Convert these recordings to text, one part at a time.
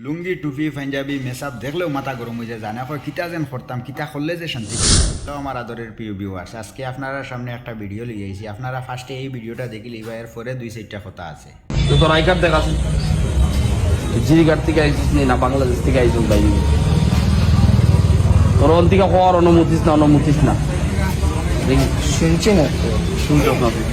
লুঙ্গি টুপি পাঞ্জাবি মেসাব দেখলেও মাথা গরম হয়ে যায়, জানা কয় কিতা যেন করতাম, কিতা করলে যে শান্তি। তো আমার আদরের প্রিয় ভিউয়ার্স, আজকে আপনারা সামনে একটা ভিডিও লিয়ে আইছি। আপনারা ফার্স্টে এই ভিডিওটা দেখি লিবা, এর পরে 2-4টা কথা আছে। তো তোর আই কার্ড দেখাস, জিরিঘাট থেকে আইসিস না বাংলাদেশ থেকে আইসিস ভাই? তোর ওন থেকে হওয়ার অনুমতিস না দেখি শুনছি না শুনছ না তুই?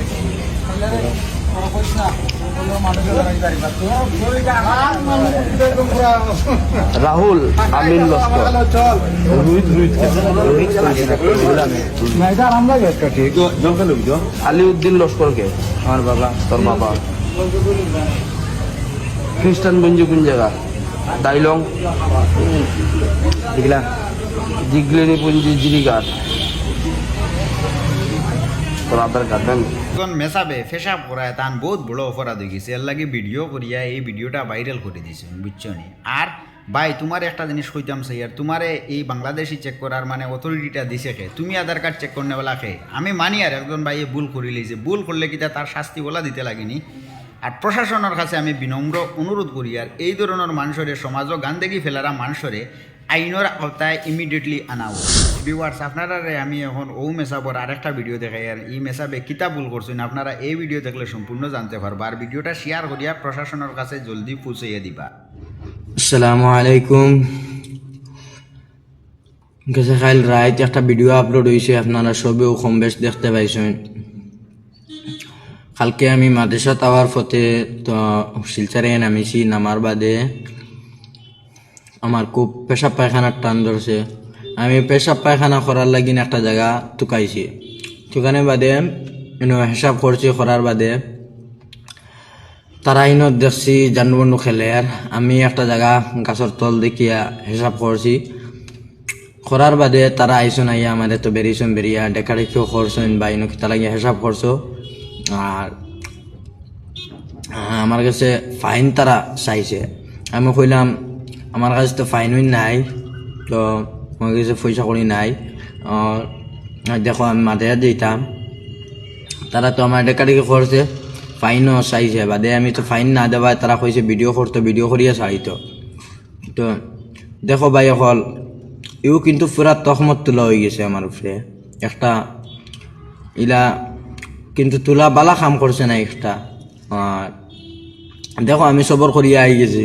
রাহুল আমিন লস্কর আলিউদ্দিন লস্করকে আমার বাবা, তোর বাবা। খ্রিস্টান বঞ্জু কোন জায়গা? ডাইলং দেখলা জিগলেনি পুঞ্জি জিরিঘাট। তোর আধার কার্ড দেন। এখন মেসাবে পেশাব করায় তান বহুত বড় অপরাধ হয়ে গেছে, এর লাগে ভিডিও করিয়া এই ভিডিওটা ভাইরাল করে দিছে, বুঝছো নি? আর ভাই তোমার একটা জিনিস কইতাম চাই, আর তোমারে এই বাংলাদেশি চেক করার মানে অথরিটিটা দিছে খে, তুমি আধার কার্ড চেক করনে বলা খে। আমি মানি আর একজন ভাই ভুল করি লইছে, ভুল করলে কিতা তার শাস্তি বলা দিতে লাগেনি। আর প্রশাসনের কাছে আমি বিনম্র অনুরোধ করি, আর এই ধরনের মানুষরে সমাজও গান্দেগি ফেলারা মানুষরে আইনের আওতায় ইমিডিয়েটলি আনাও। ভিউয়ার্স, আপনারা আমি এখন ও মেসাবর আরেকটা ভিডিও দেখাই, আর এই মেসাবে কিতা ভুল করছেন আপনারা এই ভিডিও দেখলে সম্পূর্ণ জানতে পারবা। আর ভিডিওটা শেয়ার করিয়া প্রশাসনের কাছে জলদি পৌঁছাইয়া দিবা। আসসালামু আলাইকুম। গেছে কাল রাত একটা ভিডিও আপলোড হয়েছে, আপনারা সবেও কম বেশ দেখতে পাইছেন। কালকে আমি মাদ্রাসা যাওয়ার পথে তো শিলচারে নামিছি, নামার বাদে আমার খুব পেশাব পায়খানার টান ধরছে। আমি পেশাব পায়খানা করার লাগিন একটা জায়গা টুকাইছি, টুকানোর বাদে হিসাব করছি, করার বাদে তারা ইনত দেখছি জানবন্ধু খেলে। আর আমি একটা জায়গা গাছের তল দেখিয়া হিসাব করছি, করার বাদে তারা আইসন আইয়া আমাদের তো বেরিয়েছেন, বেরিয়া ডেকা রেখেও করছেন বা ইনো কিতা লাগিয়া হিসাব করছো। আর আমার কাছে ফাইন তারা চাইছে। আমি কইলাম আমার কাছে তো ফাইন নাই, তো আমার কাছে পয়সা করি নাই, দেখো আমি মাথায় দিতাম। তারা তো আমার ডেকা রেখে করছে, ফাইনও চাইছে। বাদে আমি তো ফাইন না দেওয়ায় তারা কইছে ভিডিও করতো, ভিডিও করিয়া ছাড়িত। তো দেখো ভাই, হল ইও কিন্তু পুরা তহমত তোলা হয়ে গেছে আমার উপরে একটা। ইলা কিন্তু তোলা বালা কাম করছে না একটা। আর দেখো আমি সবর করিয়া আই গেছি।